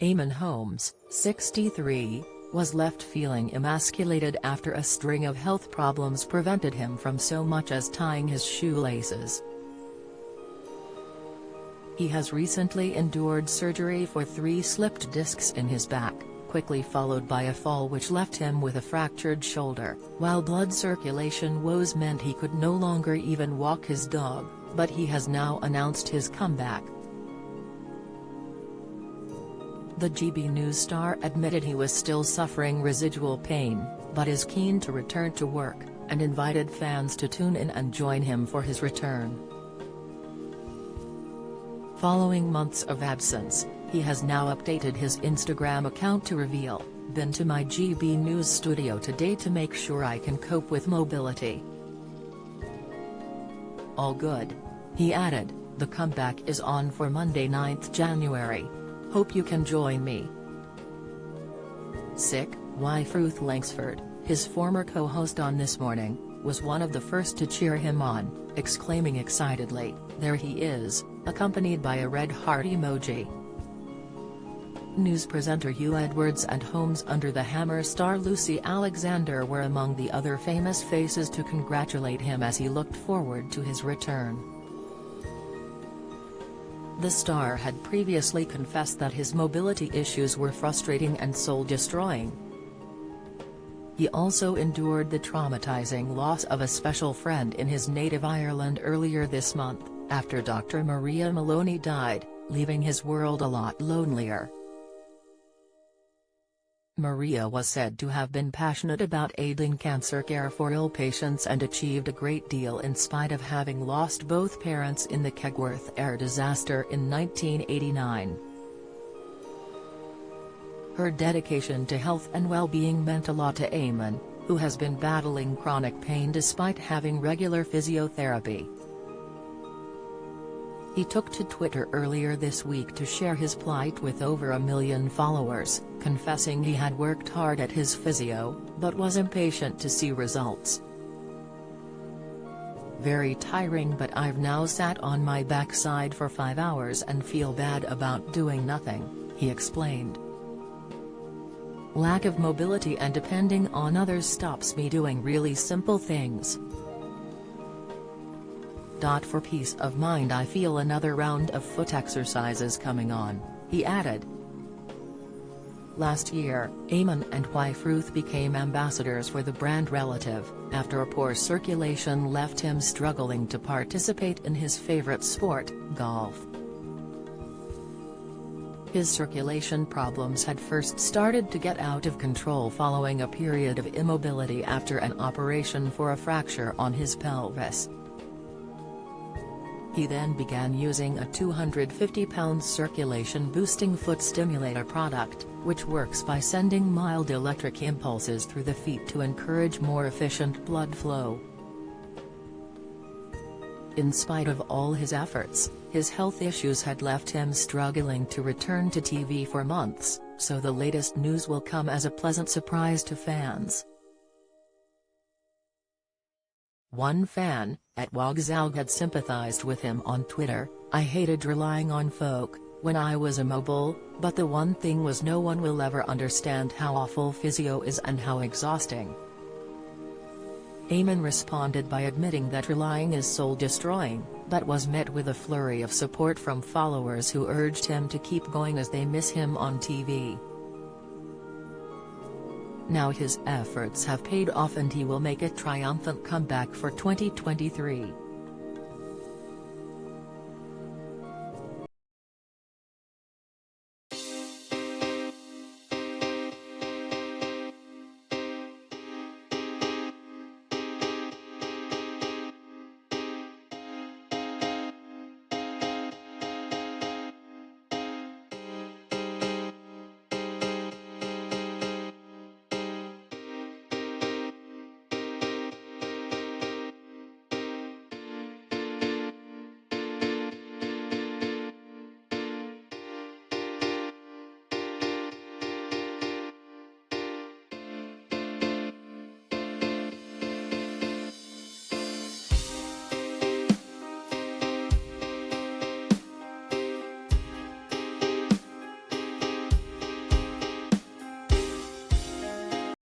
Eamonn Holmes, 63, was left feeling emasculated after a string of health problems prevented him from so much as tying his shoelaces. He has recently endured surgery for 3 slipped discs in his back, quickly followed by a fall which left him with a fractured shoulder, while blood circulation woes meant he could no longer even walk his dog, but he has now announced his comeback. The GB News star admitted he was still suffering residual pain, but is keen to return to work, and invited fans to tune in and join him for his return. Following months of absence, he has now updated his Instagram account to reveal, "Been to my GB News studio today to make sure I can cope with mobility. All good." He added, "The comeback is on for Monday 9th January. Hope you can join me." Sick, wife Ruth Langsford, his former co-host on This Morning, was one of the first to cheer him on, exclaiming excitedly, "There he is," accompanied by a red heart emoji. News presenter Hugh Edwards and Holmes Under the Hammer star Lucy Alexander were among the other famous faces to congratulate him as he looked forward to his return. The star had previously confessed that his mobility issues were frustrating and soul-destroying. He also endured the traumatizing loss of a special friend in his native Ireland earlier this month, after Dr. Maria Maloney died, leaving his world a lot lonelier. Maria was said to have been passionate about aiding cancer care for ill patients and achieved a great deal in spite of having lost both parents in the Kegworth air disaster in 1989. Her dedication to health and well-being meant a lot to Eamonn, who has been battling chronic pain despite having regular physiotherapy. He took to Twitter earlier this week to share his plight with over 1 million followers, confessing he had worked hard at his physio, but was impatient to see results. "Very tiring, but I've now sat on my backside for 5 hours and feel bad about doing nothing," he explained. "Lack of mobility and depending on others stops me doing really simple things. For peace of mind I feel another round of foot exercises coming on," he added. Last year, Eamonn and wife Ruth became ambassadors for the brand Relative, after a poor circulation left him struggling to participate in his favorite sport, golf. His circulation problems had first started to get out of control following a period of immobility after an operation for a fracture on his pelvis. He then began using a 250-pound circulation-boosting foot stimulator product, which works by sending mild electric impulses through the feet to encourage more efficient blood flow. In spite of all his efforts, his health issues had left him struggling to return to TV for months, so the latest news will come as a pleasant surprise to fans. One fan, @Wogzalg, had sympathized with him on Twitter. "I hated relying on folk when I was immobile, but the one thing was no one will ever understand how awful physio is and how exhausting." Eamonn responded by admitting that relying is soul-destroying, but was met with a flurry of support from followers who urged him to keep going as they miss him on TV. Now his efforts have paid off and he will make a triumphant comeback for 2023.